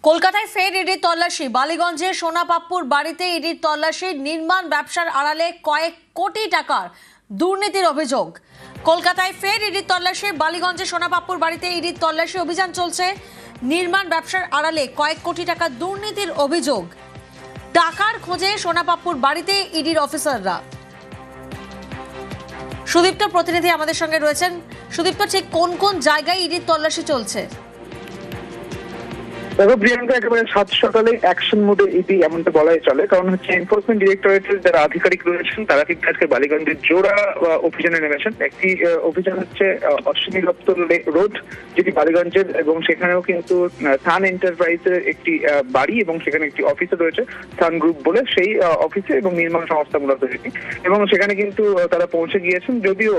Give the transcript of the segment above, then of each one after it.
কলকাতায় ফের ইডির তল্লাশি। বালিগঞ্জে সোনাপাপ্পুর বাড়িতে ইডির তল্লাশি। নির্মাণ ব্যবসার আড়ালে কয়েক কোটি টাকার দুর্নীতির অভিযোগ। কলকাতায় ফের ইডির তল্লাশি। বালিগঞ্জে সোনাপাপ্পুর বাড়িতে ইডির তল্লাশি অভিযান চলছে। নির্মাণ ব্যবসার আড়ালে কয়েক কোটি টাকার দুর্নীতির অভিযোগ। টাকার খোঁজে সোনাপাপ্পুর বাড়িতে ইডির অফিসাররা। সুদীপ্ত প্রতিনিধি আমাদের সঙ্গে রয়েছেন। সুদীপ্ত, ঠিক কোন কোন জায়গায় ইডির তল্লাশি চলছে? দেখো প্রিয়াঙ্কা, একেবারে সাত সকালে অ্যাকশন মোডে ইডি এমনটা বলাই চলে। কারণ হচ্ছে এনফোর্সমেন্ট ডিরেক্টরেটের যারা আধিকারিক রয়েছেন তারা কিন্তু আজকে বালিগঞ্জের জোড়া অভিযানে নেমেছেন। একটি অভিযান হচ্ছে অশ্বিনী দপ্তর রোড, যেটি বালিগঞ্জের, এবং সেখানেও কিন্তু থান এন্টারপ্রাইজের একটি বাড়ি এবং সেখানে একটি অফিসে রয়েছে থান গ্রুপ বলে, সেই অফিসে এবং নির্মাণ সংস্থা মূলত যেটি, এবং সেখানে কিন্তু তারা পৌঁছে গিয়েছেন। যদিও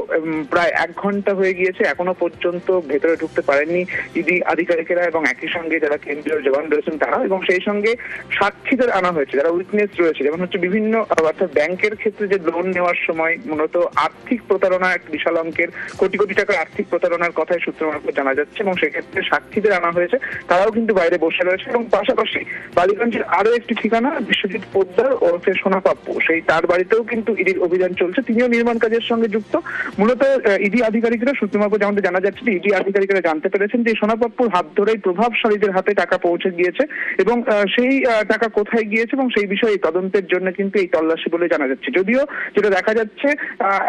প্রায় 1 ঘন্টা হয়ে গিয়েছে, এখনো পর্যন্ত ভেতরে ঢুকতে পারেননি ইডি আধিকারিকেরা এবং একই সঙ্গে যারা জওয়ান রয়েছেন তারা, এবং সেই সঙ্গে সাক্ষীদের আনা হয়েছে, যারা উইটনেস রয়েছে। যেমন হচ্ছে বিভিন্ন অর্থাৎ ব্যাংকের ক্ষেত্রে যে লোন নেওয়ার সময় মূলত আর্থিক প্রতারণা, এক বিশাল অঙ্কের কোটি কোটি টাকার আর্থিক প্রতারণার কথাই সূত্র মারফত জানা যাচ্ছে, এবং সেক্ষেত্রে সাক্ষীদের আনা হয়েছে। তারাও কিন্তু বাইরে বসে রয়েছে। এবং পাশাপাশি বালিগঞ্জের আরো একটি ঠিকানা, বিশ্বজিৎ পোদ্দার ওরফে সোনাপাপ্পু, সেই তার বাড়িতেও কিন্তু ইডির অভিযান চলছে। তিনিও নির্মাণ কাজের সঙ্গে যুক্ত। মূলত ইডি আধিকারিকরা সূত্র মারফত যেমন জানা যাচ্ছে, ইডি আধিকারিকরা জানতে পেরেছেন যে সোনাপাপ্পুর হাত ধরেই প্রভাবশালীদের হাতে টাকা পৌঁছে গিয়েছে, এবং সেই টাকা কোথায় গিয়েছে এবং সেই বিষয়ে তদন্তের জন্য কিন্তু এই তল্লাশি বলে জানা যাচ্ছে। যদিও যেটা দেখা যাচ্ছে,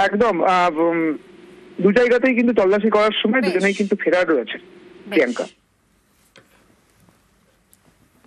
একদম দু জায়গাতেই কিন্তু তল্লাশি করার সময় দুজনেই কিন্তু ফেরার রয়েছে। প্রিয়াঙ্কা।